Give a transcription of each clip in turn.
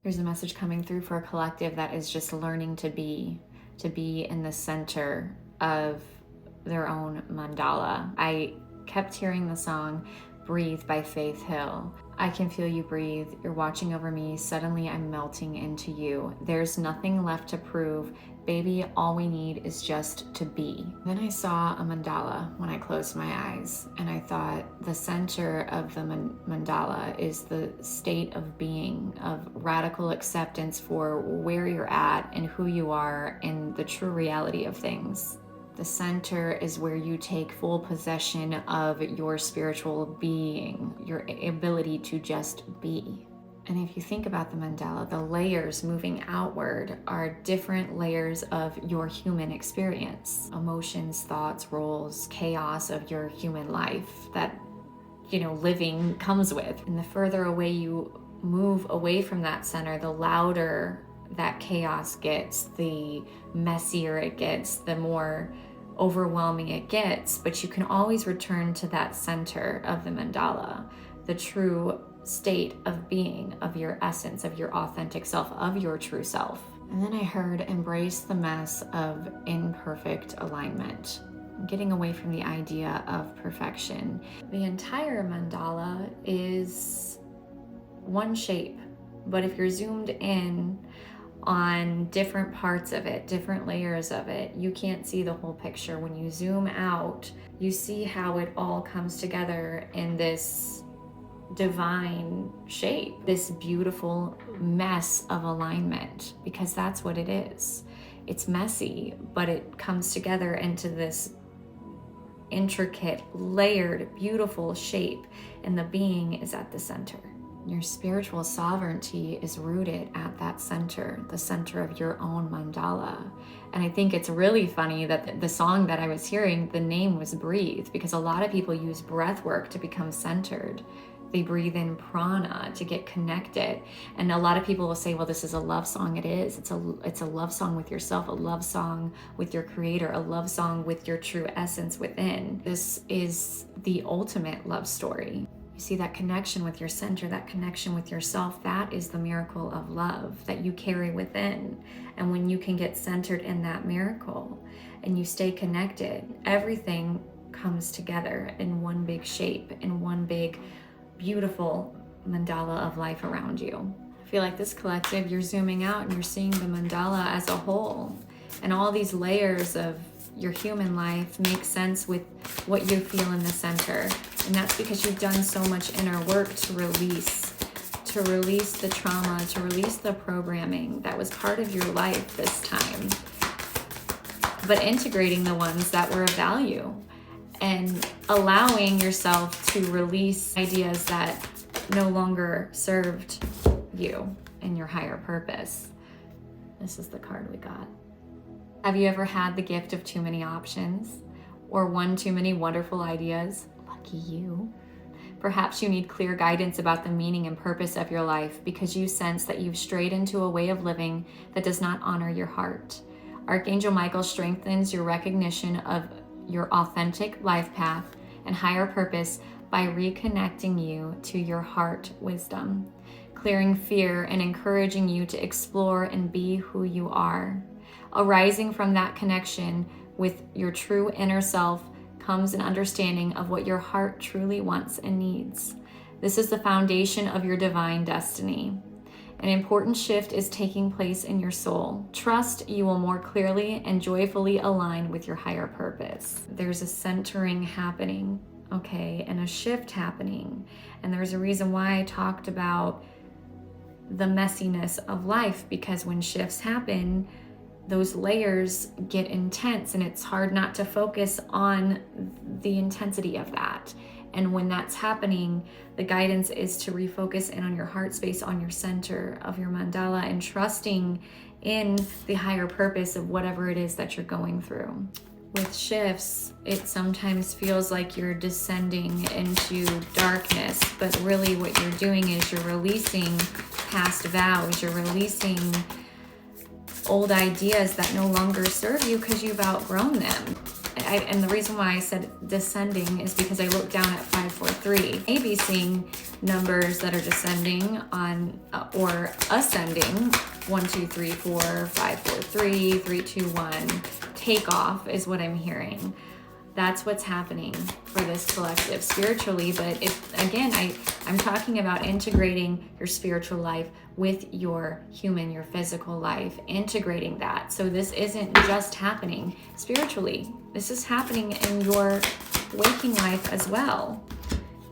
Here's a message coming through for a collective that is just learning to be in the center of their own mandala. I kept hearing the song Breathe by Faith Hill. I can feel you breathe. You're watching over me. Suddenly I'm melting into you. There's nothing left to prove. Baby, all we need is just to be. Then I saw a mandala when I closed my eyes, and I thought the center of the mandala is the state of being, of radical acceptance for where you're at and who you are and the true reality of things. The center is where you take full possession of your spiritual being, your ability to just be. And if you think about the mandala, the layers moving outward are different layers of your human experience. Emotions, thoughts, roles, chaos of your human life that, living comes with. And the further away you move away from that center, the louder that chaos gets, the messier it gets, the more overwhelming it gets. But you can always return to that center of the mandala, the true state of being, of your essence, of your authentic self, of your true self. And then I heard embrace the mess of imperfect alignment, getting away from the idea of perfection. The entire mandala is one shape, but if you're zoomed in on different parts of it, different layers of it, you can't see the whole picture. When you zoom out, you see how it all comes together in this divine shape, this beautiful mess of alignment, because that's what it is. It's messy, but it comes together into this intricate, layered, beautiful shape, and the being is at the center. Your spiritual sovereignty is rooted at that center, the center of your own mandala. And I think it's really funny that the song that I was hearing, the name was Breathe, because a lot of people use breath work to become centered. They breathe in prana to get connected. And a lot of people will say, well, this is a love song. It is. It's a love song with yourself, a love song with your creator, a love song with your true essence within. This is the ultimate love story. You see that connection with your center, that connection with yourself, that is the miracle of love that you carry within. And when you can get centered in that miracle and you stay connected, everything comes together in one big shape, in one big beautiful mandala of life around you. I feel like this collective, you're zooming out and you're seeing the mandala as a whole, and all these layers of your human life make sense with what you feel in the center. And that's because you've done so much inner work to release the trauma, to release the programming that was part of your life this time, but integrating the ones that were of value and allowing yourself to release ideas that no longer served you and your higher purpose. This is the card we got. Have you ever had the gift of too many options or one too many wonderful ideas? Lucky you. Perhaps you need clear guidance about the meaning and purpose of your life because you sense that you've strayed into a way of living that does not honor your heart. Archangel Michael strengthens your recognition of your authentic life path and higher purpose by reconnecting you to your heart wisdom, clearing fear and encouraging you to explore and be who you are. Arising from that connection with your true inner self comes an understanding of what your heart truly wants and needs. This is the foundation of your divine destiny. An important shift is taking place in your soul. Trust you will more clearly and joyfully align with your higher purpose. There's a centering happening, okay, and a shift happening. And there's a reason why I talked about the messiness of life, because when shifts happen, those layers get intense and it's hard not to focus on the intensity of that. And when that's happening, the guidance is to refocus in on your heart space, on your center of your mandala, and trusting in the higher purpose of whatever it is that you're going through. With shifts, it sometimes feels like you're descending into darkness, but really what you're doing is you're releasing past vows, you're releasing old ideas that no longer serve you because you've outgrown them. and the reason why I said descending is because I looked down at 543. Maybe seeing numbers that are descending on or ascending. 1, 2, 3, 4, 5, 4, 3, 3, 2, 1. Take off is what I'm hearing. That's what's happening for this collective spiritually. But again, I'm talking about integrating your spiritual life with your your physical life, integrating that. So this isn't just happening spiritually. This is happening in your waking life as well,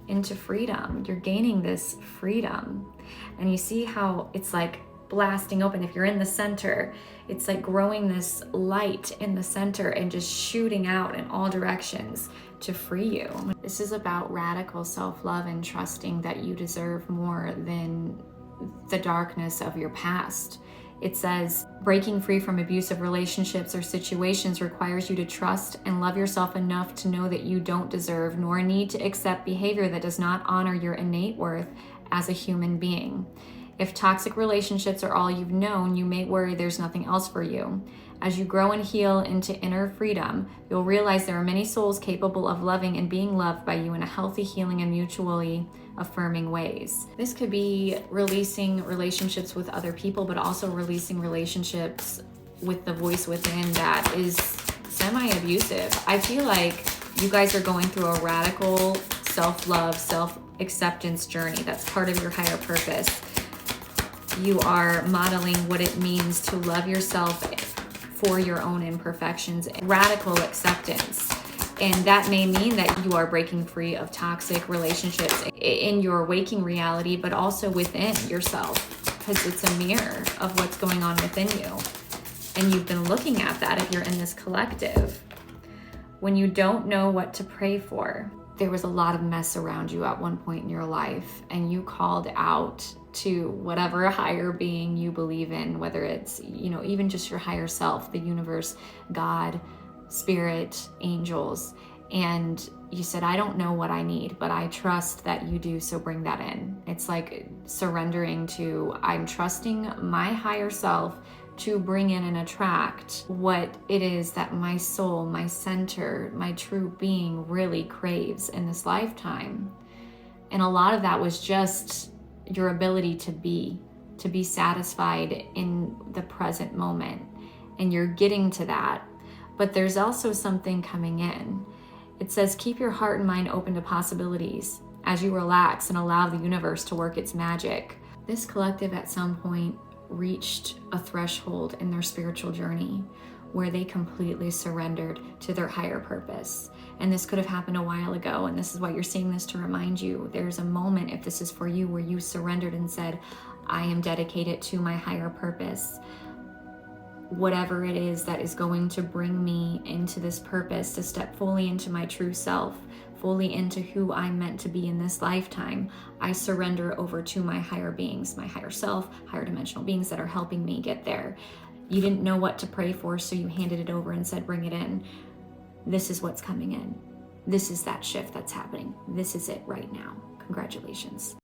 into freedom. You're gaining this freedom. And you see how it's like blasting open. If you're in the center, it's like growing this light in the center and just shooting out in all directions to free you. This is about radical self-love and trusting that you deserve more than the darkness of your past. It says, breaking free from abusive relationships or situations requires you to trust and love yourself enough to know that you don't deserve nor need to accept behavior that does not honor your innate worth as a human being. If toxic relationships are all you've known, you may worry there's nothing else for you. As you grow and heal into inner freedom, you'll realize there are many souls capable of loving and being loved by you in a healthy, healing, and mutually affirming ways. This could be releasing relationships with other people, but also releasing relationships with the voice within that is semi-abusive. I feel like you guys are going through a radical self-love, self-acceptance journey. That's part of your higher purpose. You are modeling what it means to love yourself for your own imperfections, radical acceptance. And that may mean that you are breaking free of toxic relationships in your waking reality, but also within yourself, because it's a mirror of what's going on within you. And you've been looking at that if you're in this collective. When you don't know what to pray for, there was a lot of mess around you at one point in your life, and you called out to whatever higher being you believe in, whether it's, even just your higher self, the universe, God, spirit, angels. And you said, I don't know what I need, but I trust that you do, so bring that in. It's like surrendering to, I'm trusting my higher self to bring in and attract what it is that my soul, my center, my true being really craves in this lifetime. And a lot of that was just your ability to be satisfied in the present moment. And you're getting to that. But there's also something coming in. It says, keep your heart and mind open to possibilities as you relax and allow the universe to work its magic. This collective at some point reached a threshold in their spiritual journey where they completely surrendered to their higher purpose. And this could have happened a while ago, and this is why you're seeing this, to remind you there's a moment, if this is for you, where you surrendered and said, I am dedicated to my higher purpose. Whatever it is that is going to bring me into this purpose, to step fully into my true self, fully into who I'm meant to be in this lifetime, I surrender over to my higher beings, my higher self, higher dimensional beings that are helping me get there. You didn't know what to pray for, so you handed it over and said, bring it in. This is what's coming in. This is that shift that's happening. This is it right now. Congratulations.